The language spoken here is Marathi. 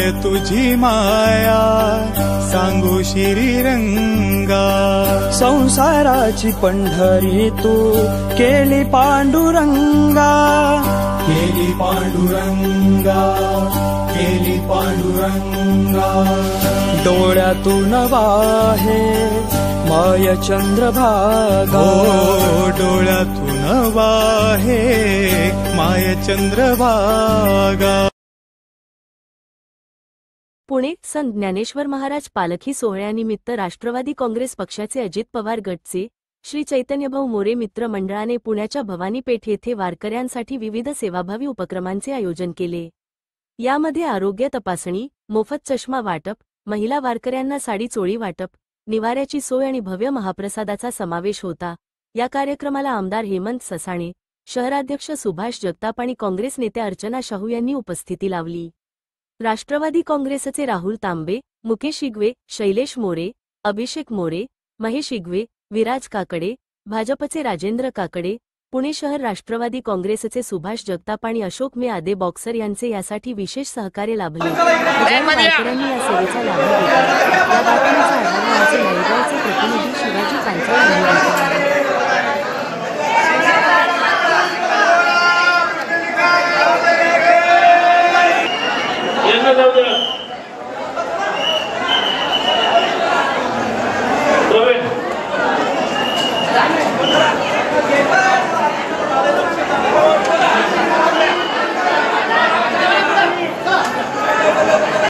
काय तुझी माया सांगू श्रीरंगा। संसाराची पंढरी तू केली पांडुरंगा, केली पांडुरंगा, केली पांडुरंगा। डोळ्यातून वाहे माय चंद्रभागा, हो डोळ्यातून वाहे माय चंद्रभागा। पुणे संत ज्ञानेश्वर महाराज पालखी सोहळ्यानिमित्त राष्ट्रवादी काँग्रेस पक्षाचे अजित पवार गटचे श्री चैतन्यभाऊ मोरे मित्र मंडळाने पुण्याच्या भवानी पेठ येथे वारकऱ्यांसाठी विविध सेवाभावी उपक्रमांचे आयोजन केले। यामध्ये आरोग्य तपासणी, मोफत चष्मा वाटप, महिला वारकऱ्यांना साडी चोळी वाटप, निवाऱ्याची सोय आणि भव्य महाप्रसादाचा समावेश होता। या कार्यक्रमाला आमदार हेमंत ससाणे, शहराध्यक्ष सुभाष जगताप आणि काँग्रेस नेत्या अर्चना शाहू यांनी उपस्थिती लावली। राष्ट्रवादी काँग्रेसचे राहुल तांबे, मुकेश इगवे, शैलेश मोरे, अभिषेक मोरे, महेश इगवे, विराज काकडे, भाजपचे राजेंद्र काकडे, पुणे शहर राष्ट्रवादी काँग्रेसचे सुभाष जगताप आणि अशोक मे आदे बॉक्सर यांचे यासाठी विशेष सहकार्य लाभले। वारकऱ्यांनी या सेवेचा लाभ घेतला। या बातमीचा आढावा आमचे नायगावचे प्रतिनिधी शिवाजी पांचाळ यांनी दिला।